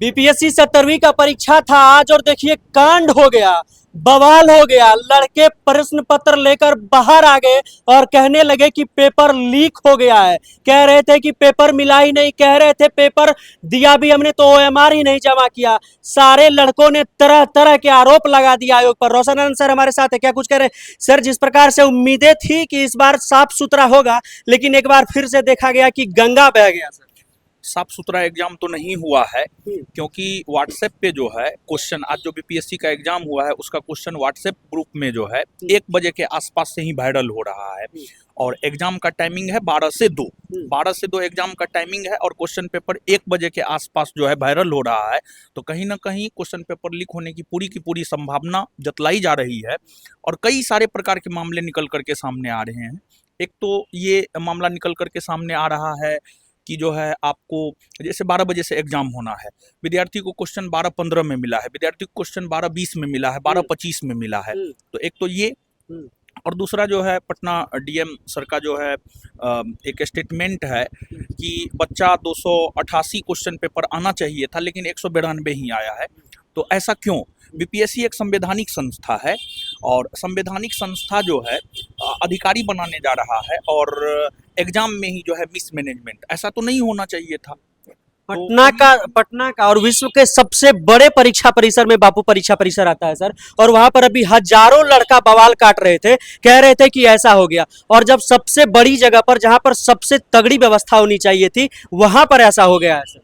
BPSC 17वीं का परीक्षा था आज और देखिए कांड हो गया, बवाल हो गया। लड़के प्रश्न पत्र लेकर बाहर आ गए और कहने लगे कि पेपर लीक हो गया है। कह रहे थे कि पेपर मिला ही नहीं, कह रहे थे पेपर दिया भी हमने तो ओएमआर ही नहीं जमा किया। सारे लड़कों ने तरह तरह के आरोप लगा दिया आयोग पर। रोशन आनंद सर हमारे साथ है, क्या कुछ कह रहे हैं सर? जिस प्रकार से उम्मीदें थी कि इस बार साफ सुथरा होगा, लेकिन एक बार फिर से देखा गया कि गंगा बह गया सर। साफ सुथरा एग्जाम तो नहीं हुआ है, क्योंकि व्हाट्सएप पे जो है क्वेश्चन, आज जो बीपीएससी का एग्जाम हुआ है उसका क्वेश्चन व्हाट्सएप ग्रुप में जो है 1 बजे के आसपास से ही वायरल हो रहा है। और एग्जाम का टाइमिंग है 12 से 2, 12 से 2 एग्जाम का टाइमिंग है और क्वेश्चन पेपर 1 बजे के आसपास जो है वायरल हो रहा है। तो कहीं ना कहीं क्वेश्चन पेपर लीक होने की पूरी संभावना जतलाई जा रही है और कई सारे प्रकार के मामले निकल करके सामने आ रहे हैं। एक तो ये मामला निकल करके सामने आ रहा है कि जो है आपको जैसे 12 बजे से एग्जाम होना है, विद्यार्थी को क्वेश्चन 12:15 में मिला है, विद्यार्थी को क्वेश्चन 12:20 में मिला है, 12:25 में मिला है। तो एक तो ये, और दूसरा जो है पटना डीएम सर का जो है एक स्टेटमेंट है कि बच्चा 288 क्वेश्चन पेपर आना चाहिए था लेकिन 192 ही आया है। तो ऐसा क्यों? बीपीएससी एक संवैधानिक संस्था है और संवैधानिक संस्था जो है अधिकारी बनाने जा रहा है और एग्जाम में ही जो है मिसमैनेजमेंट, ऐसा तो नहीं होना चाहिए था। पटना का और विश्व के सबसे बड़े परीक्षा परिसर में बापू परीक्षा परिसर आता है सर, और वहां पर अभी हजारों लड़का बवाल काट रहे थे, कह रहे थे कि ऐसा हो गया। और जब सबसे बड़ी जगह पर, जहां पर सबसे तगड़ी व्यवस्था होनी चाहिए थी, वहां पर ऐसा हो गया है सर।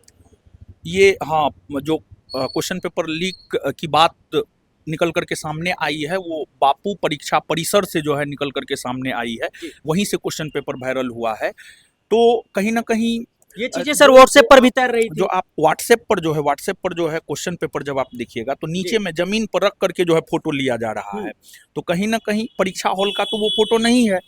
ये हाँ, जो क्वेश्चन पेपर लीक की बात निकल करके सामने आई है वो बापू परीक्षा परिसर से जो है निकल करके सामने आई है, वहीं से क्वेश्चन पेपर वायरल हुआ है। तो कहीं ना कहीं ये चीजें सर व्हाट्सएप पर भी तैर रही थी। जो आप व्हाट्सएप पर जो है क्वेश्चन पेपर जब आप देखिएगा तो नीचे में जमीन पर रख करके जो है फोटो लिया जा रहा है। तो कहीं ना कहीं परीक्षा हॉल का तो वो फोटो नहीं है।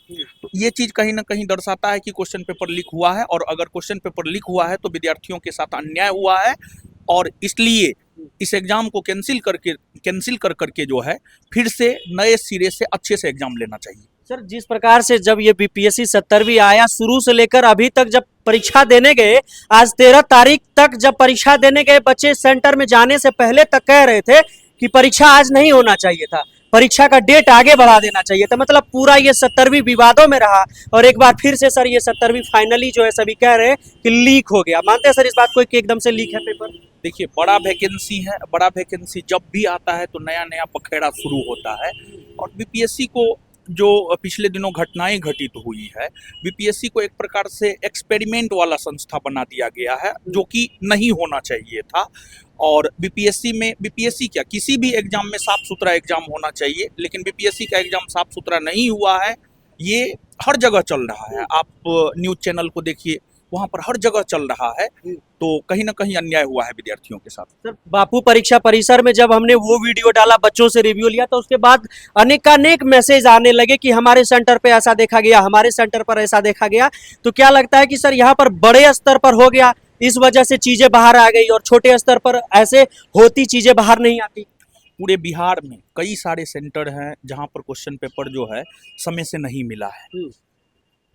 तो ये चीज कहीं ना कहीं दर्शाता है कि क्वेश्चन पेपर लीक हुआ है, और अगर क्वेश्चन पेपर लीक हुआ है तो विद्यार्थियों के साथ अन्याय हुआ है और इसलिए इस एग्जाम को कैंसिल कर करके जो है फिर से नए सिरे से अच्छे से एग्जाम लेना चाहिए। सर जिस प्रकार से जब ये बीपीएससी 17वीं आया, शुरू से लेकर अभी तक जब परीक्षा देने गए, आज 13 तारीख तक जब परीक्षा देने गए, बच्चे सेंटर में जाने से पहले तक कह रहे थे कि परीक्षा आज नहीं होना चाहिए था, परीक्षा का डेट आगे बढ़ा देना चाहिए था। मतलब पूरा ये 17वीं विवादों में रहा और एक बार फिर से सर ये 17वीं फाइनली जो है सभी कह रहे हैं कि लीक हो गया। मानते हैं सर इस बात को कि एकदम से लीक है पेपर? देखिए, बड़ा वैकेंसी है, बड़ा वैकेंसी जब भी आता है तो नया नया पखेड़ा शुरू होता है। और बीपीएससी को जो पिछले दिनों घटनाएं घटित हुई है, बीपीएससी को एक प्रकार से एक्सपेरिमेंट वाला संस्था बना दिया गया है, जो कि नहीं होना चाहिए था। और बीपीएससी क्या, किसी भी एग्जाम में साफ सुथरा एग्जाम होना चाहिए, लेकिन बीपीएससी का एग्जाम साफ सुथरा नहीं हुआ है। ये हर जगह चल रहा है, आप न्यूज चैनल को देखिए, वहां पर हर जगह चल रहा है। तो कहीं ना कहीं अन्याय हुआ है विद्यार्थियों के साथ। सर बापू परीक्षा परिसर में जब हमने वो वीडियो डाला, बच्चों से रिव्यू लिया, तो उसके बाद अनेकानेक मैसेज आने लगे कि हमारे सेंटर पे ऐसा देखा गया, हमारे सेंटर पर ऐसा देखा गया। तो क्या लगता है कि सर यहाँ पर बड़े स्तर पर हो गया, इस वजह से चीजें बाहर आ गई, और छोटे स्तर पर ऐसे होती चीजें बाहर नहीं आती? पूरे बिहार में कई सारे सेंटर हैं जहां पर क्वेश्चन पेपर जो है समय से नहीं मिला है,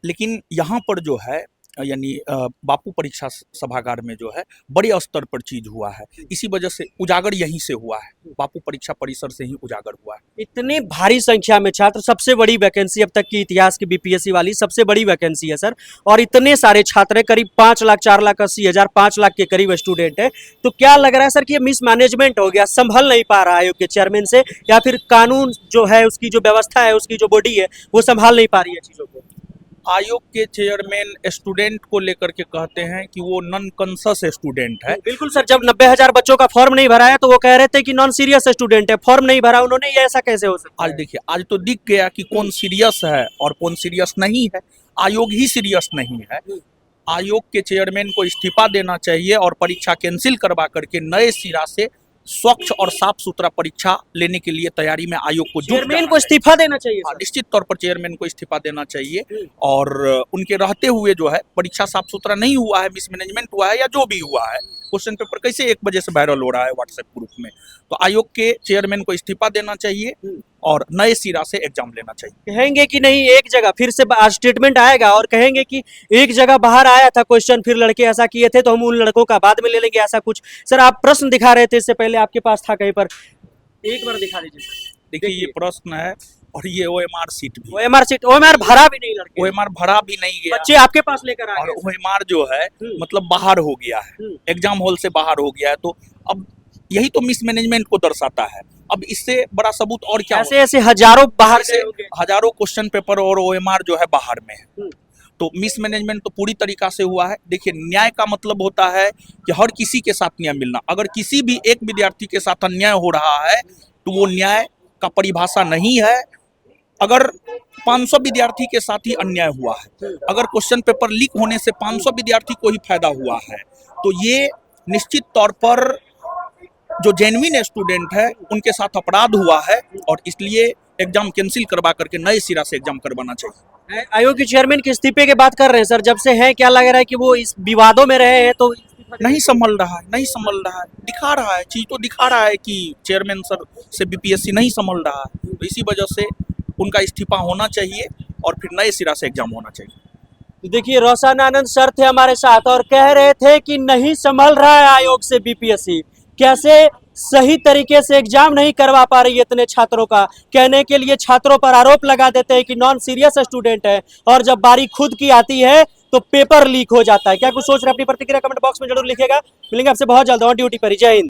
लेकिन यहाँ पर जो है यानी बापू परीक्षा सभागार में जो है बड़े स्तर पर चीज हुआ है। इसी वजह से उजागर यहीं से हुआ है, बापू परीक्षा परिसर से ही उजागर हुआ है। इतनी भारी संख्या में छात्र, सबसे बड़ी वैकेंसी अब तक की इतिहास की बीपीएससी वाली सबसे बड़ी वैकेंसी है सर, और इतने सारे छात्र है, करीब 5 लाख 4,80,000 5 लाख के करीब स्टूडेंट है। तो क्या लग रहा है सर कि ये मिसमैनेजमेंट हो गया, संभल नहीं पा रहा है आयोग के चेयरमैन से, या फिर कानून जो है, उसकी जो व्यवस्था है, उसकी जो बॉडी है, वो संभाल नहीं पा रही है चीजों को? आयोग के चेयरमैन स्टूडेंट को लेकर के कहते हैं कि वो नॉन कॉन्शियस स्टूडेंट है। बिल्कुल सर, जब 90,000 बच्चों का फॉर्म नहीं भरा है तो वो कह रहे थे कि नॉन सीरियस स्टूडेंट है, फॉर्म नहीं भरा उन्होंने, ये ऐसा कैसे हो सकता है? आज देखिए, आज तो दिख गया कि कौन सीरियस है और कौन सीरियस नहीं है। आयोग ही सीरियस नहीं है। आयोग के चेयरमैन को इस्तीफा देना चाहिए और परीक्षा कैंसिल करवा करके नए सिरा से स्वच्छ और साफ सुथरा परीक्षा लेने के लिए तैयारी में आयोग को चेयरमैन को इस्तीफा देना चाहिए। निश्चित तौर पर चेयरमैन को इस्तीफा देना चाहिए। और उनके रहते हुए जो है परीक्षा साफ सुथरा नहीं हुआ है, मिसमैनेजमेंट हुआ है या जो भी हुआ है, क्वेश्चन पेपर कैसे 1 बजे से वायरल हो रहा है व्हाट्सएप ग्रुप में, तो आयोग के चेयरमैन को इस्तीफा देना चाहिए और नए सिरा से एग्जाम लेना चाहिए। कहेंगे कि नहीं एक जगह फिर से स्टेटमेंट आएगा और कहेंगे कि एक जगह बाहर आया था क्वेश्चन, फिर लड़के ऐसा किए थे तो हम उन लड़कों का बाद में ले लेंगे, ऐसा कुछ? सर आप प्रश्न दिखा रहे थे इससे पहले, आपके पास था कहीं पर, एक बार दिखा दीजिए सर। देखिए ये प्रश्न है और ये ओएमआर सीट भी, ओएमआर सीट, ओएमआर भरा भी नहीं लड़के, ओएमआर भरा भी नहीं गया, बच्चे आपके पास लेकर आ और गए। ओएमआर जो है मतलब बाहर हो गया है, एग्जाम हॉल से बाहर हो गया है। तो अब यही तो मिसमैनेजमेंट को दर्शाता है। अब इससे बड़ा सबूत और क्या ऐसे ऐसे हजारों बाहर ऐसे गए होंगे। हजारों क्वेश्चन पेपर और ओएमआर जो है बाहर में है। तो मिसमैनेजमेंट तो पूरी तरीका से हुआ है। देखिए न्याय का मतलब होता है कि हर किसी के साथ न्याय मिलना। अगर किसी भी एक विद्यार्थी के साथ अन्याय हो रहा है तो वो न्याय का परिभाषा नहीं है। अगर 500 विद्यार्थी के साथ ही अन्याय हुआ है, अगर क्वेश्चन पेपर लीक होने से 500 विद्यार्थी को ही फायदा हुआ है, तो ये निश्चित तौर पर जो जेन्युइन स्टूडेंट है उनके साथ अपराध हुआ है और इसलिए एग्जाम कैंसिल करवा करके नए सिरा से एग्जाम करवाना चाहिए। आयोग के चेयरमैन के इस्तीफे की बात कर रहे हैं सर, जब से हैं क्या लग रहा है कि वो इस विवादों में रहे हैं तो नहीं संभल रहा है, नहीं संभल रहा है, दिखा रहा है, चीज तो दिखा रहा है कि चेयरमैन सर से बीपीएससी नहीं संभल रहा है। तो इसी वजह से उनका इस्तीफा होना चाहिए और फिर नए सिरा से एग्जाम होना चाहिए। तो देखिए रोशन आनंद सर थे हमारे साथ और कह रहे थे कि नहीं संभल रहा है आयोग से बीपीएससी, कैसे सही तरीके से एग्जाम नहीं करवा पा रही है इतने छात्रों का। कहने के लिए छात्रों पर आरोप लगा देते हैं कि नॉन सीरियस स्टूडेंट है और जब बारी खुद की आती है तो पेपर लीक हो जाता है। क्या कुछ सोच रहे हैं? अपनी प्रतिक्रिया कमेंट बॉक्स में जरूर लिखिएगा। मिलेंगे आपसे बहुत जल्द ऑन ड्यूटी पर। जय हिंद।